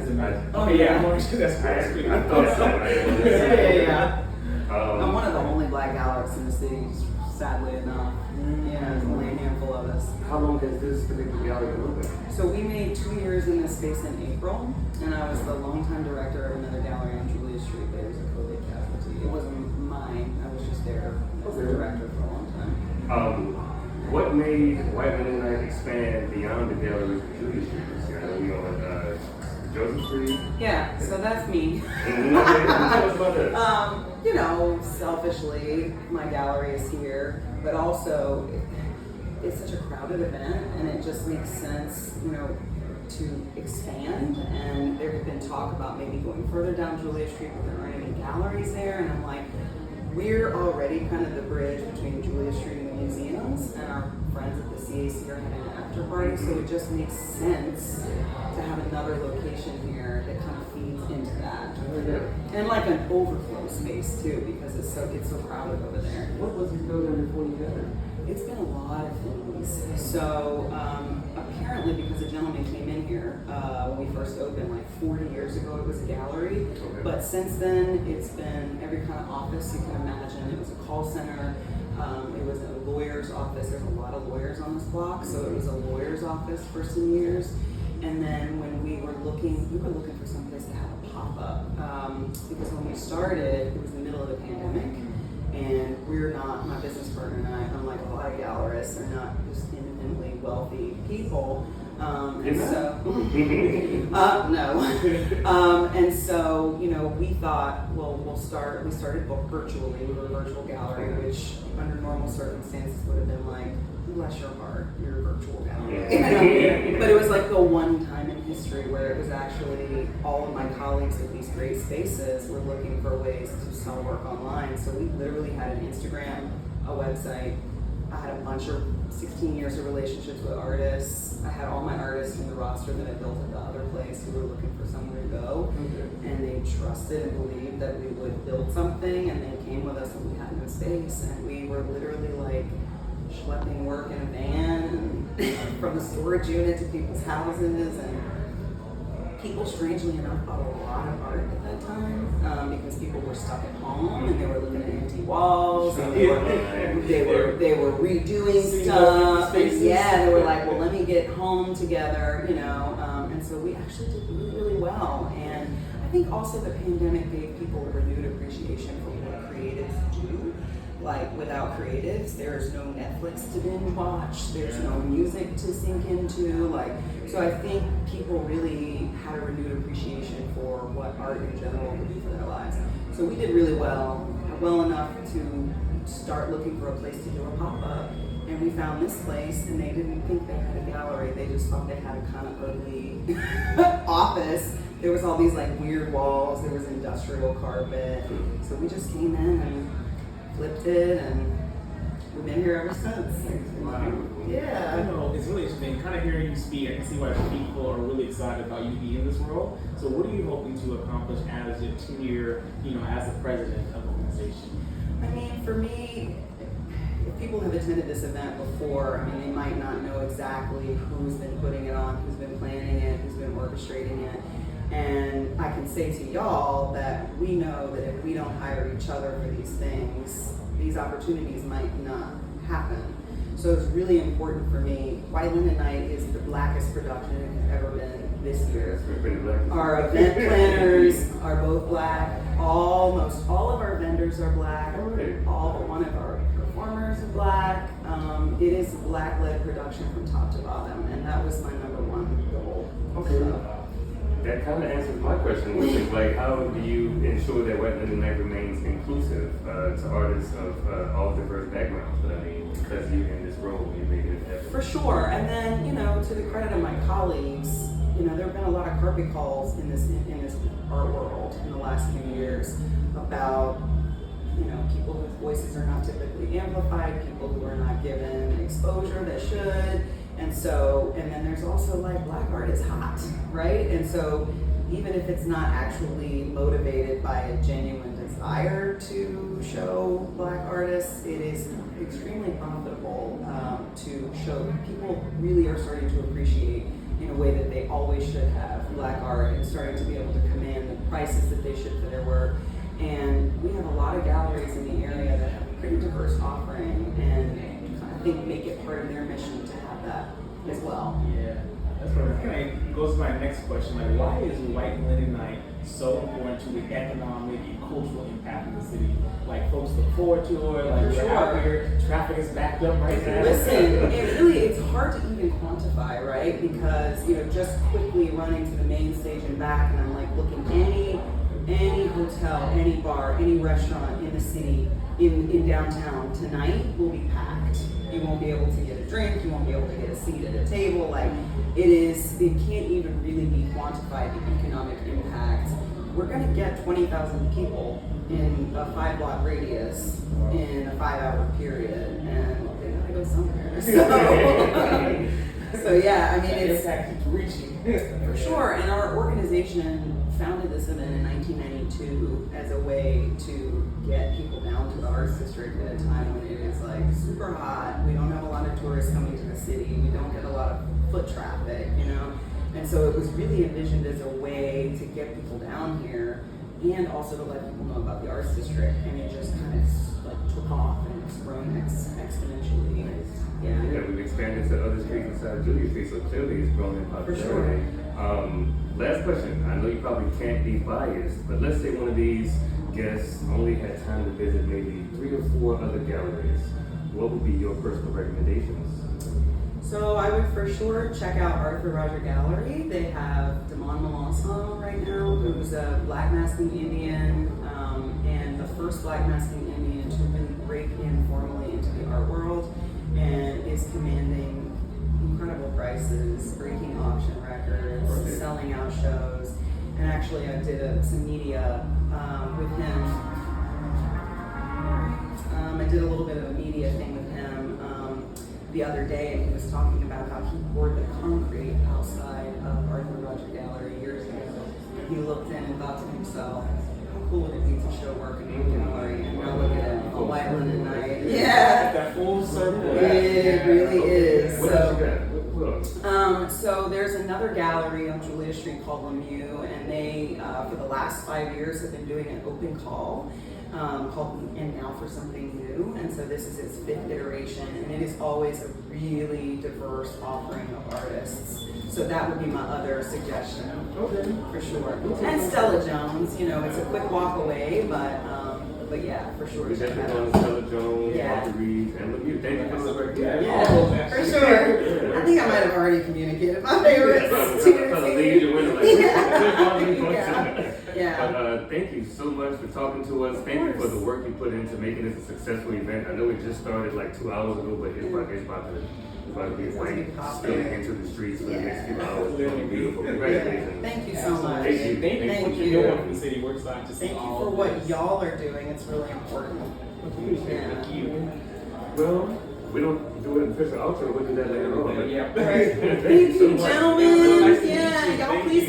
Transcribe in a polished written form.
is amazing. Oh, yeah, I'm sure that's great. I thought so. Yeah. I'm one of the only black gallerists in the city, sadly enough. Yeah, there's only a handful of us. How long has this particular gallery been open? So we made 2 years in this space in April, and I was the longtime director of another gallery on Julia Street, but it was a COVID casualty. It wasn't mine, I was just there as the director for a long time. What made White Men Night expand beyond the galleries of Julia Street this year? I know we on Joseph Street. Yeah, so that's me. Tell us about that. You know, selfishly, my gallery is here, but also it's such a crowded event, and it just makes sense, you know, to expand. And there had been talk about maybe going further down Julia Street, but there aren't any galleries there. And I'm like, we're already kind of the bridge between Julia Street and the museums, and our friends at the CAC are having an after party, so it just makes sense to have another location here that kind of feeds into that. And like an overflow space too, because it's so crowded over there. What was this building before you got it? It's been a lot of things. So apparently, because a gentleman came in here when we first opened, like 40 years ago, it was a gallery. Okay. But since then, it's been every kind of office you can imagine. It was a call center. It was a lawyer's office. There's a lot of lawyers on this block, so it was a lawyer's office for some years. And then when we were looking for some place to have a pop-up because when we started, it was in the middle of the pandemic. And we're not, my business partner and I, unlike a lot of gallerists, are not just independently wealthy people. And so, no. And so, you know, we thought, well, we started virtually. We were a virtual gallery, which under normal circumstances would have been like, bless your heart, you're a virtual gallery. But it was like the one time in history where it was actually all of my colleagues at these great spaces were looking for ways to sell work online. So we literally had an Instagram, a website. I had a bunch of 16 years of relationships with artists. I had all my artists in the roster that I built at the other place who were looking for somewhere to go. And they trusted and believed that we would build something, and they came with us when we had no space. And we were literally like schlepping work in a van and from the storage unit to people's houses, and people, strangely enough, bought a lot of art at that time because people were stuck at home and they were looking at empty walls and they were redoing stuff. And yeah, they were like, well, let me get home together, you know. And so we actually did really, really well. And I think also the pandemic gave people a renewed appreciation for what creatives do. Like, without creatives, there's no Netflix to binge watch, there's no music to sink into, like, so I think people really had a renewed appreciation for what art in general could do for their lives. So we did really well enough to start looking for a place to do a pop-up, and we found this place, and they didn't think they had a gallery, they just thought they had a kind of ugly office. There was all these like weird walls, there was industrial carpet, so we just came in and flipped it, and we've been here ever since. Yeah. I know, it's really interesting. Kind of hearing you speak, I can see why people are really excited about you being in this role. So what are you hoping to accomplish as your tenure, you know, as the president of the organization? I mean, for me, if people have attended this event before, I mean, they might not know exactly who's been putting it on, who's been planning it, who's been orchestrating it. And I can say to y'all that we know that if we don't hire each other for these things, these opportunities might not happen. So it's really important for me. White Linen Night is the blackest production it has ever been this year. Our event planners are both black. Almost all of our vendors are black. All but one of our performers are black. It is a black-led production from top to bottom, and that was my number one goal. Okay. That kind of answers my question, which is like, how do you ensure that White Linen Night remains inclusive to artists of all diverse backgrounds? But I mean, because you're in this role, you're making it happen. For sure. And then, you know, to the credit of my colleagues, you know, there have been a lot of carpet calls in this art world in the last few years about, you know, people whose voices are not typically amplified, people who are not given exposure that should. And then there's also like, black art is hot, right? And so even if it's not actually motivated by a genuine desire to show black artists, it is extremely profitable to show. People really are starting to appreciate in a way that they always should have, Black art, and starting to be able to command the prices that they should for their work. And we have a lot of galleries in the area that have a pretty diverse offering, and I think make it part of their mission to have that as well. Yeah, that's what kind of goes to my next question. Like, why is White Linen Night so important to the economic and cultural impact of the city? Like, folks look forward to it. Like, we're out here, traffic is backed up right now. Listen, it's hard to even quantify, right? Because, just quickly running to the main stage and back, and I'm like looking any hotel, any bar, any restaurant in the city, in downtown tonight will be packed. You won't be able to get a drink, you won't be able to get a seat at a table. Like, it can't even really be quantified, the economic impact. We're gonna get 20,000 people in a 5-block radius in a 5-hour period, and they gotta go somewhere. So yeah, I mean, it's reaching. for sure. And our organization founded this event in 1992 as a way to get people down to the Arts District at a time when it is like super hot. We don't have a lot of tourists coming to the city. We don't get a lot of foot traffic, And so it was really envisioned as a way to get people down here and also to let people know about the Arts District. And it just kind of like took off and it's grown exponentially. Yeah, we've expanded to other streets inside Julia Street, so clearly it's grown in popularity. For sure. Last question. I know you probably can't be biased, but let's say one of these guests only had time to visit maybe 3 or 4 other galleries. What would be your personal recommendations? So I would for sure check out Arthur Roger Gallery. They have Damon Melanson right now, who's a black masking Indian, and the first black masking Indian to really break in formally into the art world, and is commanding incredible prices, breaking auction records, selling out shows. And actually I did some media with him. I did a little bit of a media thing with him the other day, and he was talking about how he poured the concrete outside of Arthur Roger Gallery years ago. And he looked in and thought to himself, how cool would it be to show work in a gallery? And now look at it, a White Linen Night. Yeah. That full circle. It really is. What else you got? What else? So there's another gallery on Julia Street called Lemieux, and they, for the last 5 years, have been doing an open call called And Now for Something New. And so this is its 5th iteration, and it is always a really diverse offering of artists. So that would be my other suggestion. Okay. For sure. And Stella Jones, it's a quick walk away, but yeah, for sure. We definitely going to Stella Jones, Walter Reed, and Lemieux. Thank you for those recommendations. Yeah, for sure. I think I might have already communicated my favorites. Yeah. But thank you so much for talking to us. Thank you for the work you put into making this a successful event. I know it just started like 2 hours ago, but it's about to be like spilling into the streets for the next few hours. It's going to be beautiful. Congratulations. Thank you so much. Thank you. Thank you for what you're doing for the city. We're excited to see Thank you all for of what this. y'all are doing. It's really important. Thank you. Well, we don't do an official outro. We'll do that later on. Yeah. Thank Thank you so you, much. gentlemen. Nice to meet you. Yeah, y'all Thank please